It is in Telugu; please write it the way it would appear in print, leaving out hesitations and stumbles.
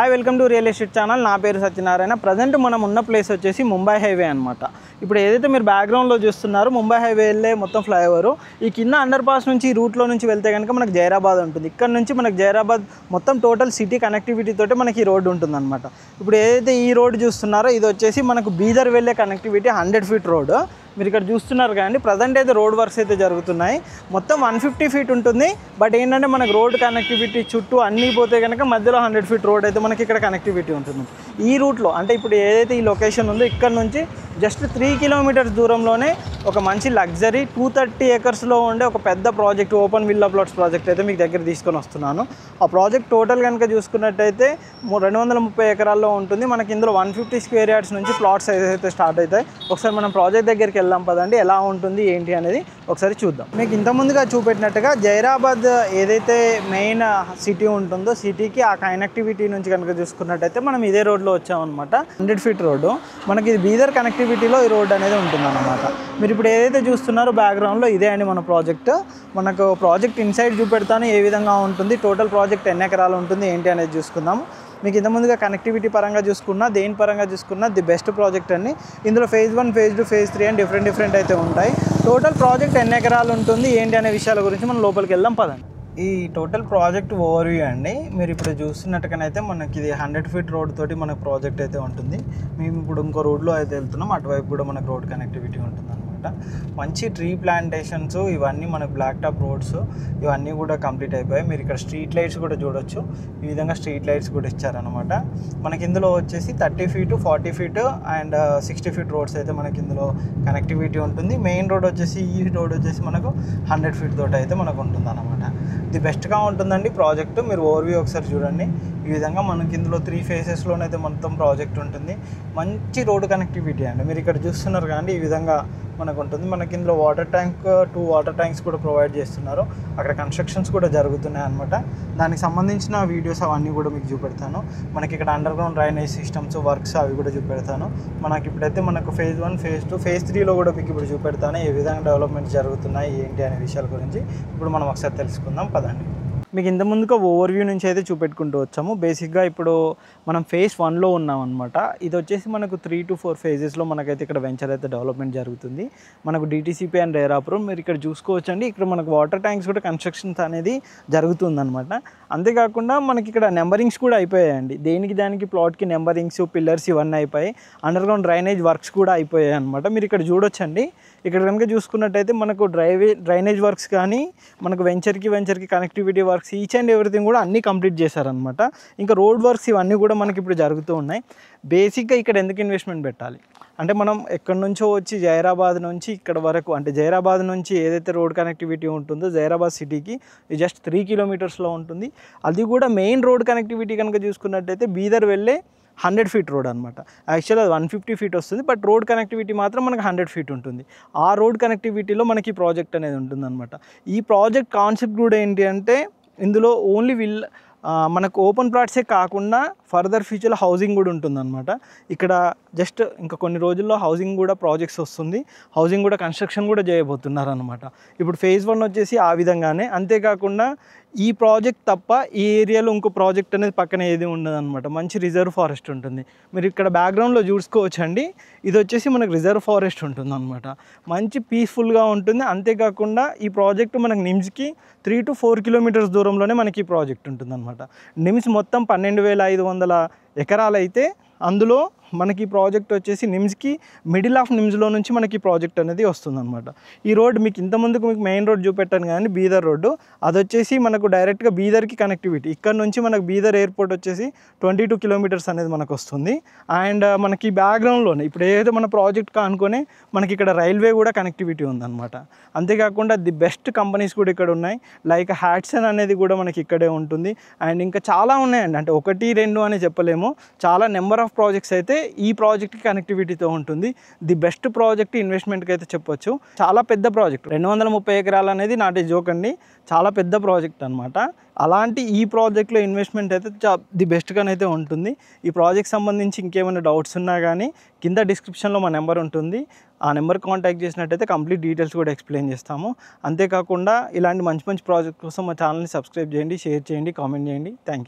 Hi welcome to real estate channel. నా పేరు సత్యనారాయణ. ప్రజెంట్ మనం ఉన్న ప్లేస్ వచ్చేసి ముంబై హైవే అనమాట. ఇప్పుడు ఏదైతే మీరు బ్యాక్గ్రౌండ్లో చూస్తున్నారో ముంబై హైవే వెళ్ళే మొత్తం ఫ్లైఓవర్ ఈ కింద అండర్ పాస్ నుంచి ఈ రూట్లో నుంచి వెళ్తే కనుక మనకు జైరాబాద్ ఉంటుంది. ఇక్కడ నుంచి మనకు జైరాబాద్ మొత్తం టోటల్ సిటీ కనెక్టివిటీ తోటి మనకి ఈ రోడ్డు ఉంటుంది అనమాట. ఇప్పుడు ఏదైతే ఈ రోడ్డు చూస్తున్నారో ఇది వచ్చేసి మనకు బీదర్ వెళ్ళే కనెక్టివిటీ 100 ఫీట్ రోడ్. మీరు ఇక్కడ చూస్తున్నారు కానీ ప్రజెంట్ అయితే రోడ్ వర్క్స్ అయితే జరుగుతున్నాయి. మొత్తం 150 ఫీట్ ఉంటుంది. బట్ ఏంటంటే మనకు రోడ్ కనెక్టివిటీ చుట్టూ అన్నీ పోతే కనుక మధ్యలో 100 ఫీట్ రోడ్ అయితే మనకి ఇక్కడ కనెక్టివిటీ ఉంటుంది. ఈ రూట్లో అంటే ఇప్పుడు ఏదైతే ఈ లొకేషన్ ఉందో ఇక్కడ నుంచి జస్ట్ 3 కిలోమీటర్స్ దూరంలోనే ఒక మంచి లగ్జరీ 230 ఏకర్స్లో ఉండే ఒక పెద్ద project open villa plots project అయితే మీకు దగ్గర తీసుకొని వస్తున్నాను. ఆ ప్రాజెక్ట్ టోటల్ కనుక చూసుకున్నట్టయితే 230 ఎకరాల్లో ఉంటుంది. మనకి ఇందులో 150 స్క్వేర్ యార్డ్స్ నుంచి ప్లాట్స్ అయితే స్టార్ట్ అవుతాయి. ఒకసారి మనం ప్రాజెక్ట్ దగ్గరికి వెళ్దాం పదండి. ఎలా ఉంటుంది ఏంటి అనేది ఒకసారి చూద్దాం. మీకు ఇంత ముందుగా చూపెట్టినట్టుగా జైరాబాద్ ఏదైతే మెయిన్ సిటీ ఉంటుందో సిటీకి ఆ కనెక్టివిటీ నుంచి కనుక చూసుకున్నట్టయితే మనం ఇదే రోడ్లో వచ్చామన్నమాట. 100 ఫీట్ రోడ్డు మనకి ఇది బీదర్ కనెక్టివిటీలో ఈ రోడ్ అనేది ఉంటుందన్నమాట. మీరు ఇప్పుడు ఏదైతే చూస్తున్నారో బ్యాక్గ్రౌండ్లో ఇదే అండి మన ప్రాజెక్ట్. మనకు ప్రాజెక్ట్ ఇన్సైడ్ చూపెడతాను ఏ విధంగా ఉంటుంది, టోటల్ ప్రాజెక్ట్ ఎన్ని ఎకరాలు ఉంటుంది ఏంటి అనేది చూసుకుందాము. మీకు ఇంత ముందుగా కనెక్టివిటీ పరంగా చూసుకున్నా దేని పరంగా చూసుకున్నా ది బెస్ట్ ప్రాజెక్ట్ అండి. ఇందులో ఫేజ్ 1, ఫేజ్ 2, ఫేజ్ 3 అని డిఫరెంట్ అయితే ఉంటాయి. టోటల్ ప్రాజెక్ట్ ఎన్ని ఎకరాలు ఉంటుంది ఏంటి అనే విషయాల గురించి మనం లోపలికి వెళ్దాం పదండి. ఈ టోటల్ ప్రాజెక్ట్ ఓవర్వ్యూ అండి. మీరు ఇప్పుడు చూస్తున్నట్టుగానైతే మనకి ఇది 100 ఫీట్ రోడ్ తోటి మనకు ప్రాజెక్ట్ అయితే ఉంటుంది. మేము ఇప్పుడు ఇంకో రోడ్లో అయితే వెళ్తున్నాం. అటువైపు కూడా మనకు రోడ్ కనెక్టివిటీ ఉంటుంది అనమాట. మంచి ట్రీ ప్లాంటేషన్స్ ఇవన్నీ మనకు బ్లాక్ టాప్ రోడ్స్ ఇవన్నీ కూడా కంప్లీట్ అయిపోయాయి. మీరు ఇక్కడ స్ట్రీట్ లైట్స్ కూడా చూడొచ్చు. ఈ విధంగా స్ట్రీట్ లైట్స్ కూడా ఇచ్చారనమాట. మనకి ఇందులో వచ్చేసి 30 feet 40 feet and 60 feet roads అయితే మనకి ఇందులో కనెక్టివిటీ ఉంటుంది. మెయిన్ రోడ్ వచ్చేసి ఈ రోడ్ వచ్చేసి మనకు 100 ఫీట్ తోటి అయితే మనకు ఉంటుంది అనమాట. ఇది బెస్ట్గా ఉంటుందండి ప్రాజెక్టు. మీరు ఓవర్వ్యూ ఒకసారి చూడండి. ఈ విధంగా మనకి ఇందులో 3 ఫేసెస్లోనైతే మొత్తం ప్రాజెక్ట్ ఉంటుంది. మంచి రోడ్ కనెక్టివిటీ అండి. మీరు ఇక్కడ చూస్తున్నారు కానీ ఈ విధంగా మనకు ఉంటుంది. మనకి ఇందులో వాటర్ ట్యాంక్ 2 వాటర్ ట్యాంక్స్ కూడా ప్రొవైడ్ చేస్తున్నారు. అక్కడ కన్స్ట్రక్షన్స్ కూడా జరుగుతున్నాయి అనమాట. దానికి సంబంధించిన వీడియోస్ అవన్నీ కూడా మీకు చూపెడతాను. మనకి ఇక్కడ under ground drainage systems works అవి కూడా చూపెడతాను. మనకి ఇప్పుడైతే మనకు ఫేజ్ 1, ఫేజ్ 2, ఫేజ్ 3లో కూడా మీకు ఇప్పుడు చూపెడతాను ఏ విధంగా డెవలప్మెంట్స్ జరుగుతున్నాయి ఏంటి అనే విషయాల గురించి ఇప్పుడు మనం ఒకసారి తెలుసుకుందాం పదండి. మీకు ఇంత ముందుగా ఓవర్వ్యూ నుంచి అయితే చూపెట్టుకుంటూ వచ్చాము. బేసిక్గా ఇప్పుడు మనం ఫేజ్ 1లో ఉన్నాం అనమాట. ఇది వచ్చేసి మనకు 3 to 4 ఫేజెస్లో మనకైతే ఇక్కడ వెంచర్ అయితే డెవలప్మెంట్ జరుగుతుంది. మనకు డిటీసీపీ అండ్ రేరాపురం మీరు ఇక్కడ చూసుకోవచ్చండి. ఇక్కడ మనకు వాటర్ ట్యాంక్స్ కూడా కన్స్ట్రక్షన్స్ అనేది జరుగుతుందన్నమాట. అంతేకాకుండా మనకి ఇక్కడ నెంబరింగ్స్ కూడా అయిపోయాయండి. దానికి ప్లాట్కి నెంబరింగ్స్ పిల్లర్స్ ఇవన్నీ అయిపోయాయి. అండర్ గ్రౌండ్ డ్రైనేజ్ వర్క్స్ కూడా అయిపోయాయి అనమాట. మీరు ఇక్కడ చూడొచ్చండి. ఇక్కడ కనుక చూసుకున్నట్టయితే మనకు డ్రైనేజ్ వర్క్స్ కానీ మనకు వెంచర్కి connectivity works each and everything కూడా అన్నీ కంప్లీట్ చేశారనమాట. ఇంకా రోడ్ వర్క్స్ ఇవన్నీ కూడా మనకి ఇప్పుడు జరుగుతూ ఉన్నాయి. బేసిక్గా ఇక్కడ ఎందుకు ఇన్వెస్ట్మెంట్ పెట్టాలి అంటే మనం ఎక్కడి నుంచో వచ్చి జైరాబాద్ నుంచి ఇక్కడ వరకు అంటే జైరాబాద్ నుంచి ఏదైతే రోడ్ కనెక్టివిటీ ఉంటుందో జైరాబాద్ సిటీకి ఇది జస్ట్ 3 కిలోమీటర్స్లో ఉంటుంది. అది కూడా మెయిన్ రోడ్ కనెక్టివిటీ కనుక చూసుకున్నట్టయితే బీదర్ వెళ్ళే 100 ఫీట్ రోడ్ అనమాట. యాక్చువల్ అది 150 ఫీట్ వస్తుంది. బట్ రోడ్ కనెక్టివిటీ మాత్రం మనకు 100 ఫీట్ ఉంటుంది. ఆ రోడ్ కనెక్టివిటీలో మనకి ఈ ప్రాజెక్ట్ అనేది ఉంటుంది అనమాట. ఈ ప్రాజెక్ట్ కాన్సెప్ట్ కూడా ఏంటి అంటే ఇందులో ఓన్లీ మనకు ఓపెన్ ప్లాట్సే కాకుండా ఫర్దర్ ఫ్యూచర్లో హౌసింగ్ కూడా ఉంటుందన్నమాట. ఇక్కడ జస్ట్ ఇంకా కొన్ని రోజుల్లో హౌసింగ్ కూడా ప్రాజెక్ట్స్ వస్తుంది. హౌసింగ్ కూడా కన్స్ట్రక్షన్ కూడా చేయబోతున్నారు అనమాట. ఇప్పుడు ఫేజ్ 1 వచ్చేసి ఆ విధంగానే. అంతేకాకుండా ఈ ప్రాజెక్ట్ తప్ప ఈ ఏరియాలో ఇంకో ప్రాజెక్ట్ అనేది పక్కన ఏది ఉండదు అనమాట. మంచి రిజర్వ్ ఫారెస్ట్ ఉంటుంది. మీరు ఇక్కడ బ్యాక్గ్రౌండ్లో చూసుకోవచ్చండి. ఇది వచ్చేసి మనకు రిజర్వ్ ఫారెస్ట్ ఉంటుంది అనమాట. మంచి పీస్ఫుల్గా ఉంటుంది. అంతేకాకుండా ఈ ప్రాజెక్టు మనకు నిమ్స్కి 3 to 4 కిలోమీటర్స్ దూరంలోనే మనకి ఈ ప్రాజెక్ట్ ఉంటుంది అనమాట. నిమ్స్ మొత్తం 12,500 ఎకరాలు అయితే అందులో మనకి ఈ ప్రాజెక్ట్ వచ్చేసి నిమ్స్కి మిడిల్ ఆఫ్ నిమ్స్లో నుంచి మనకి ప్రాజెక్ట్ అనేది వస్తుందన్నమాట. ఈ రోడ్ మీకు ఇంతకుముందుకు మీకు మెయిన్ రోడ్ చూపెట్టాను కానీ బీదర్ రోడ్డు అది వచ్చేసి మనకు డైరెక్ట్గా బీదర్కి కనెక్టివిటీ. ఇక్కడ నుంచి మనకు బీదర్ ఎయిర్పోర్ట్ వచ్చేసి 22 కిలోమీటర్స్ అనేది మనకు వస్తుంది. అండ్ మనకి బ్యాక్గ్రౌండ్లోనే ఇప్పుడు ఏదైతే మన ప్రాజెక్ట్ అనుకుని మనకి ఇక్కడ రైల్వే కూడా కనెక్టివిటీ ఉందన్నమాట. అంతేకాకుండా ది బెస్ట్ కంపెనీస్ కూడా ఇక్కడ ఉన్నాయి. లైక్ హ్యాట్సన్ అనేది కూడా మనకి ఇక్కడే ఉంటుంది. అండ్ ఇంకా చాలా ఉన్నాయండి. అంటే 1, 2 అని చెప్పలేము. చాలా నెంబర్ ఆఫ్ ప్రాజెక్ట్స్ అయితే ఈ ప్రాజెక్ట్కి కనెక్టివిటీతో ఉంటుంది. ది బెస్ట్ ప్రాజెక్ట్ ఇన్వెస్ట్మెంట్కి అయితే చెప్పొచ్చు. చాలా పెద్ద ప్రాజెక్ట్ 230 ఎకరాలు అనేది నాటి జోక్ అండి. చాలా పెద్ద ప్రాజెక్ట్ అనమాట. అలాంటి ఈ ప్రాజెక్ట్లో ఇన్వెస్ట్మెంట్ అయితే ది బెస్ట్గానైతే ఉంటుంది. ఈ ప్రాజెక్ట్ సంబంధించి ఇంకేమైనా డౌట్స్ ఉన్నా కానీ కింద డిస్క్రిప్షన్లో మా నెంబర్ ఉంటుంది. ఆ నెంబర్ కాంటాక్ట్ చేసినట్టయితే కంప్లీట్ డీటెయిల్స్ కూడా ఎక్స్ప్లెయిన్ చేస్తాము. అంతేకాకుండా ఇలాంటి మంచి ప్రాజెక్ట్ కోసం మా ఛానల్ని సబ్స్క్రైబ్ చేయండి, షేర్ చేయండి, కామెంట్ చేయండి. Thank you.